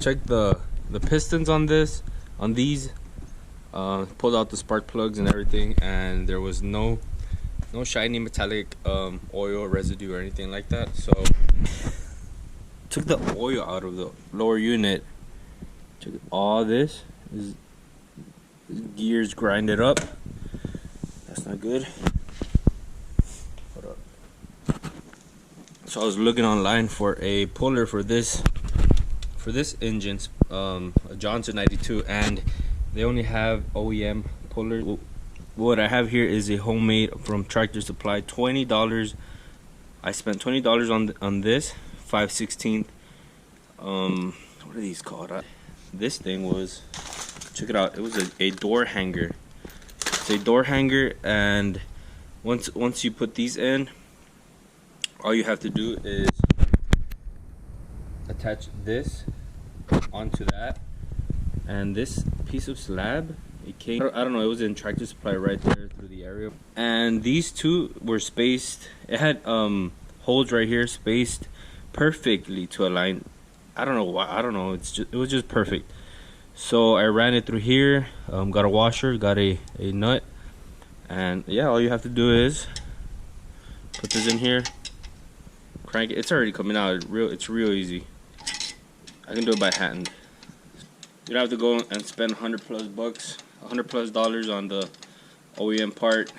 Check the pistons on these. Pulled out the spark plugs and everything, and there was no shiny metallic oil residue or anything like that. So took the oil out of the lower unit. Check all this is gears grinded up. That's not good. Hold up. So I was looking online for a puller for this engine, a Johnson200, and they only have OEM pullers. What I have here is a homemade from Tractor Supply. $20. I spent $20 on this 5/16. What are these called? This thing was, check it out. It was a door hanger. It's a door hanger, and once you put these in, all you have to do is attach this onto that, and this piece of slab, it came, I don't know, it was in Tractor Supply right there through the area, and these two were spaced. It had holes right here spaced perfectly to align. I don't know why, I don't know, it was just perfect. So I ran it through here, got a washer, got a nut, and yeah, all you have to do is put this in here, crank it. It's already coming out. It's real easy. I can do it by hand. You don't have to go and spend $100+ bucks, $100+ on the OEM part.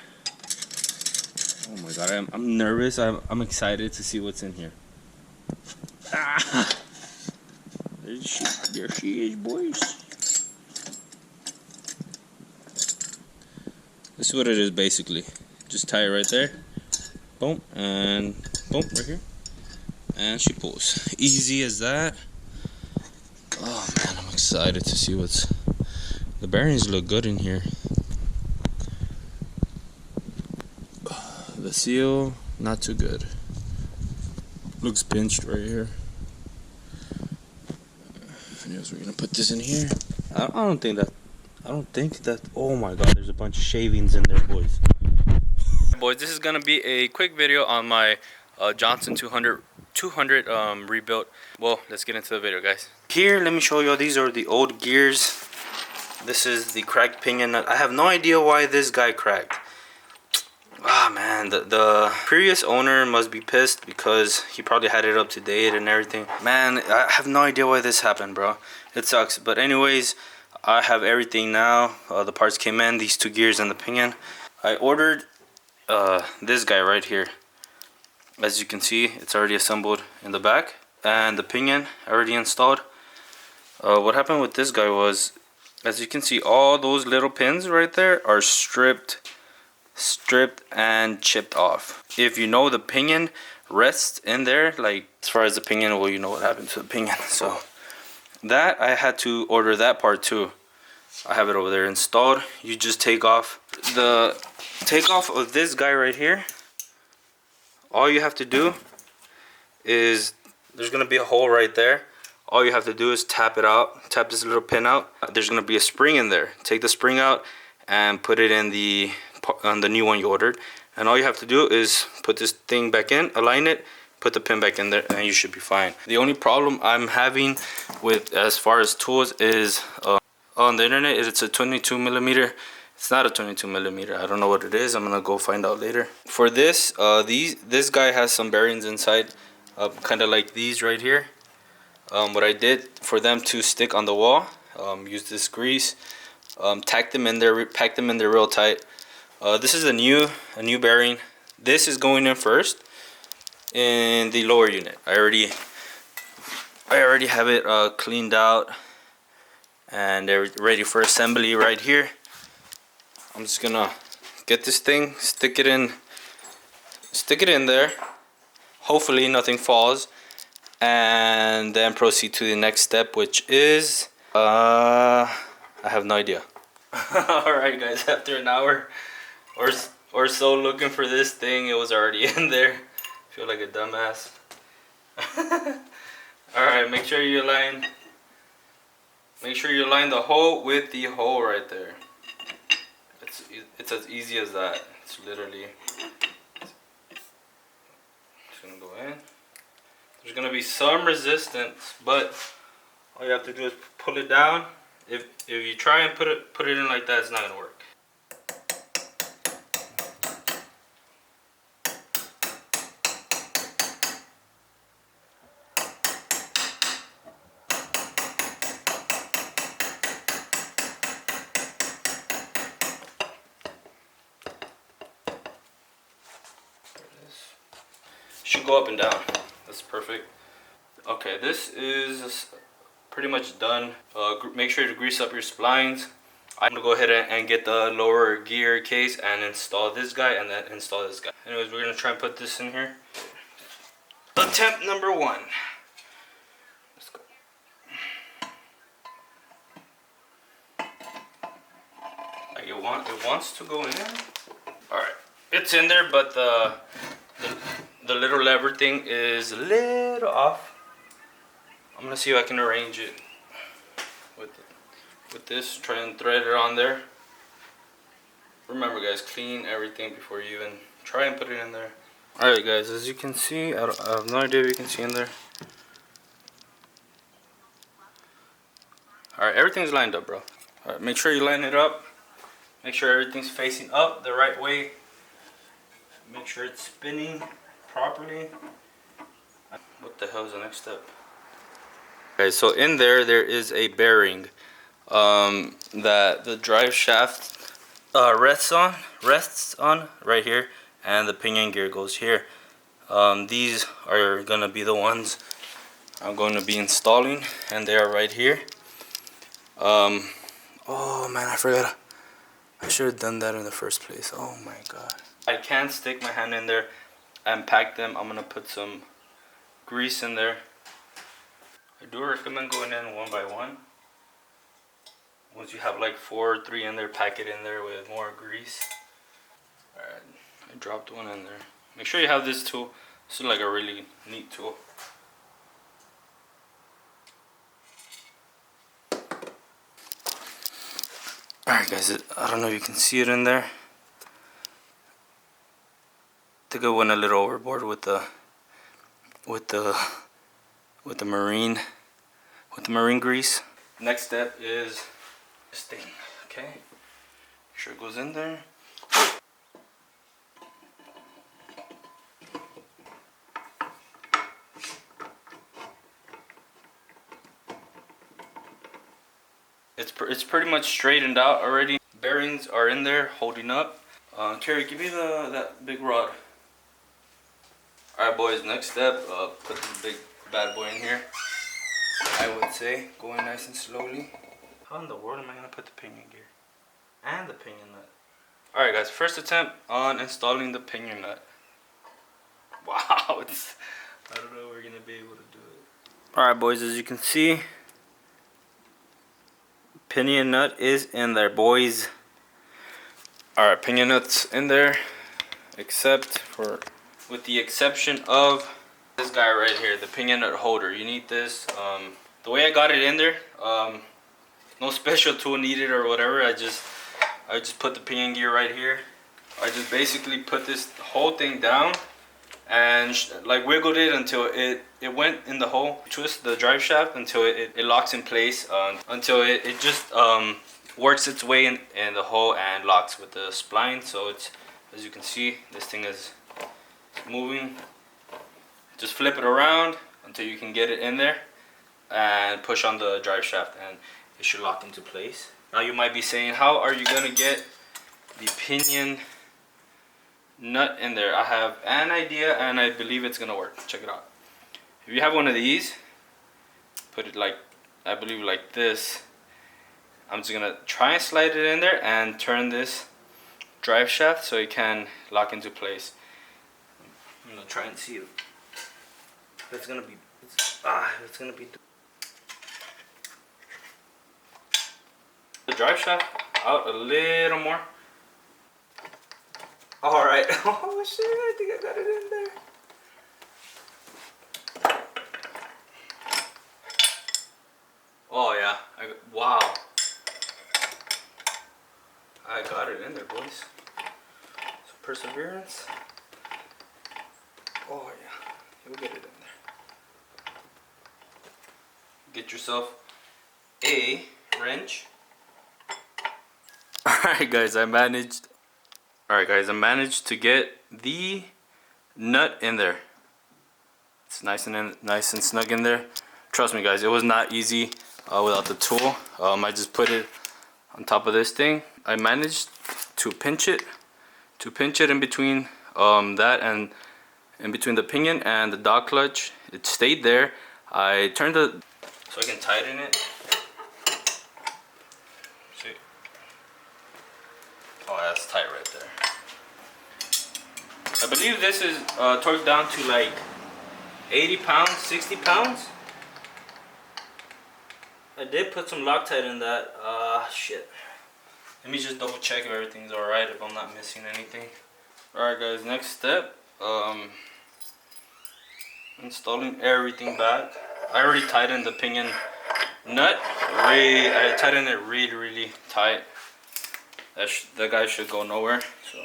Oh my god, I'm nervous. I'm excited to see what's in here. Ah! There she is, boys. This is what it is basically. Just tie it right there. Boom, and boom, right here. And she pulls. Easy as that. Oh man, I'm excited to see what's... The bearings look good in here. The seal, not too good. Looks pinched right here. Anyways, we're gonna put this in here. I don't think that. Oh my god, there's a bunch of shavings in there, boys. Boys, this is gonna be a quick video on my Johnson200 rebuilt. Well, let's get into the video, guys. Here, let me show you. These are the old gears. This is the cracked pinion nut. I have no idea why this guy cracked. Ah, man, the previous owner must be pissed because he probably had it up to date and everything. Man, I have no idea why this happened, bro. It sucks. But anyways, I have everything now. The parts came in, these two gears and the pinion. I ordered this guy right here. As you can see, it's already assembled in the back, and the pinion already installed. What happened with this guy was, as you can see, all those little pins right there are stripped and chipped off. If you know the pinion rests in there, like as far as the pinion, well, you know what happened to the pinion. So that, I had to order that part too. I have it over there installed. You just take off of this guy right here. All you have to do is, there's gonna be a hole right there. All you have to do is tap it out, tap this little pin out. There's gonna be a spring in there. Take the spring out and put it on the new one you ordered. And all you have to do is put this thing back in, align it, put the pin back in there, and you should be fine. The only problem I'm having with, as far as tools, is on the internet, it's a 22mm. It's not a 22mm. I don't know what it is. I'm gonna go find out later. For this, this guy has some bearings inside, kind of like these right here. What I did for them to stick on the wall, use this grease, tack them in there, pack them in there real tight. This is a new bearing. This is going in first in the lower unit. I already have it cleaned out, and they're ready for assembly right here. I'm just gonna get this thing, stick it in there. Hopefully nothing falls, and then proceed to the next step, which is I have no idea. Alright guys, after an hour or so looking for this thing, it was already in there. I feel like a dumbass. Alright, make sure you line the hole with the hole right there. It's as easy as that. It's literally just gonna go in. There's gonna be some resistance, but All you have to do is pull it down. If you try and put it in like that, it's not gonna work. Should go up and down. That's perfect. Okay, this is pretty much done. Make sure to grease up your splines. I'm gonna go ahead and get the lower gear case and install this guy and then install this guy. Anyways, we're gonna try and put this in here. Attempt number 1. Let's go. Like it wants to go in there. All right, it's in there, but the little lever thing is a little off. I'm gonna see if I can arrange it with this. Try and thread it on there. Remember, guys, clean everything before you even try and put it in there. All right, guys, as you can see, I have no idea if you can see in there. All right, everything's lined up, bro. All right, make sure you line it up. Make sure everything's facing up the right way. Make sure it's spinning properly. What the hell is the next step? Okay, so in there is a bearing that the drive shaft rests on right here, and the pinion gear goes here. These are gonna be the ones I'm going to be installing, and they are right here. Oh man, I forgot. I should have done that in the first place. Oh my god. I can't stick my hand in there and pack them. I'm gonna put some grease in there. I do recommend going in one by one. Once you have like 4 or 3 in there, pack it in there with more grease. Alright, I dropped one in there. Make sure you have this tool. This is like a really neat tool. Alright guys, I don't know if you can see it in there. I think I went a little overboard with the marine grease. Next step is this thing. Okay, make sure it goes in there. It's pretty much straightened out already. Bearings are in there holding up. Carrie, give me that big rod. Alright boys, next step, put this big bad boy in here. I would say, going nice and slowly. How in the world am I going to put the pinion gear? And the pinion nut. Alright guys, first attempt on installing the pinion nut. Wow, I don't know if we're going to be able to do it. Alright boys, as you can see, pinion nut is in there, boys. Alright, pinion nut's in there, with the exception of this guy right here, the pinion nut holder. You need this. The way I got it in there, no special tool needed or whatever. I just put the pinion gear right here. I just basically put this whole thing down and like wiggled it until it went in the hole. Twist the drive shaft until it locks in place, until it just works its way in the hole and locks with the spline. So it's, as you can see, this thing is moving. Just flip it around until you can get it in there and push on the drive shaft and it should lock into place. Now you might be saying, how are you gonna get the pinion nut in there? I have an idea and I believe it's gonna work. Check it out. If you have one of these, put it like, I believe like this. I'm just gonna try and slide it in there and turn this drive shaft so it can lock into place. I'm gonna try and see if it's gonna be, it's gonna be. The drive shaft out a little more. All right. Oh shit! I think I got it in there. Oh yeah! Wow! I got it in there, boys. So perseverance. Oh yeah, you'll get it in there. Get yourself a wrench. Alright guys, I managed to get the nut in there. It's nice and snug in there. Trust me guys, it was not easy without the tool. I just put it on top of this thing. I managed to pinch it in between that and in between the pinion and the dog clutch. It stayed there. I turned it so I can tighten it. See? Oh, that's tight right there. I believe this is torqued down to like 80 pounds, 60 pounds. I did put some Loctite in that. Shit. Let me just double check if everything's alright, if I'm not missing anything. Alright guys, next step. Installing everything back. I already tightened the pinion nut. I tightened it really tight. That guy should go nowhere. So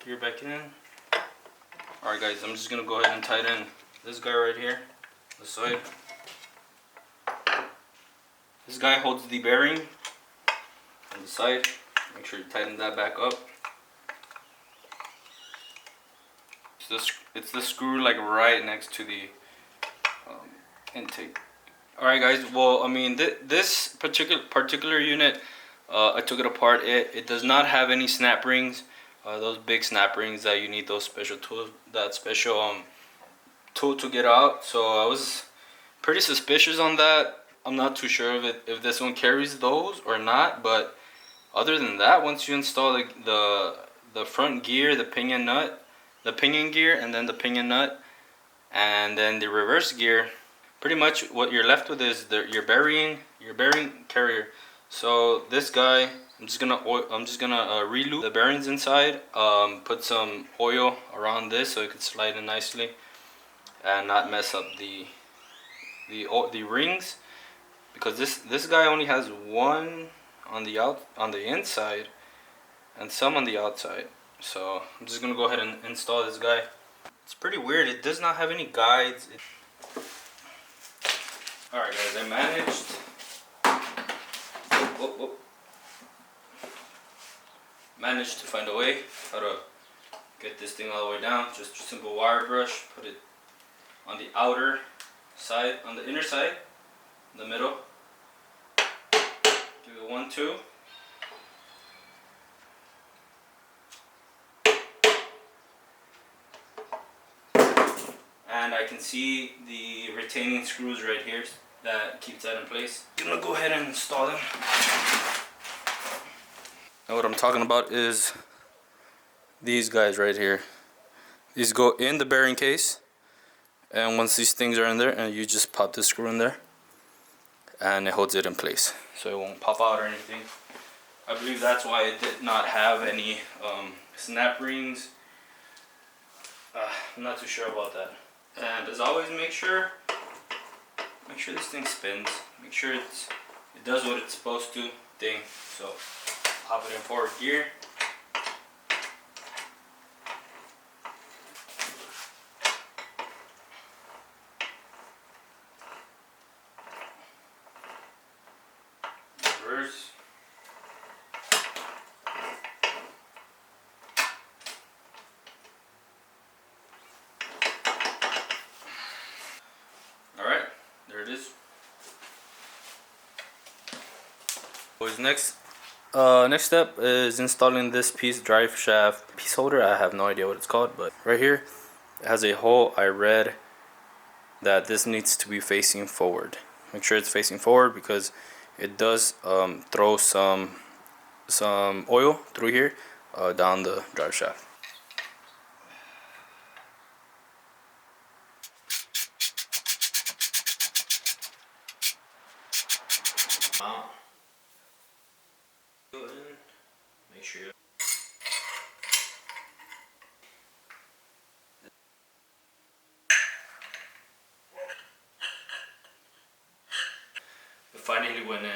gear back in. Alright guys, I'm just gonna go ahead and tighten this guy right here, this side. This guy holds the bearing on the side. Make sure you tighten that back up. It's the screw like right next to the intake. Alright guys, well I mean this particular unit, I took it apart. It does not have any snap rings. Those big snap rings that you need those special tools, that special tool to get out. So I was pretty suspicious on that. I'm not too sure if this one carries those or not, but other than that, once you install the front gear, the pinion gear, and then the pinion nut, and then the reverse gear, pretty much what you're left with is your bearing carrier. So this guy, I'm just gonna re-lube the bearings inside, put some oil around this so it could slide in nicely and not mess up the rings, because this guy only has one on the inside and some on the outside. So I'm just gonna go ahead and install this guy. It's pretty weird. It does not have any guides. Alright guys, I managed. Managed to find a way how to get this thing all the way down. Just a simple wire brush. Put it on the outer side, on the inner side, in the middle. Give it 1, 2. And I can see the retaining screws right here that keeps that in place. I'm gonna go ahead and install them. Now what I'm talking about is these guys right here. These go in the bearing case, and once these things are in there, and you just pop the screw in there and it holds it in place so it won't pop out or anything. I believe that's why it did not have any snap rings. I'm not too sure about that. And as always, make sure this thing spins. Make sure it does what it's supposed to. So pop it in forward gear. Reverse. Alright, there it is. Next step is installing this drive shaft piece holder. I have no idea what it's called, but right here it has a hole. I read that this needs to be facing forward. Make sure it's facing forward because it does throw some oil through here down the drive shaft. Make sure you it finally went in.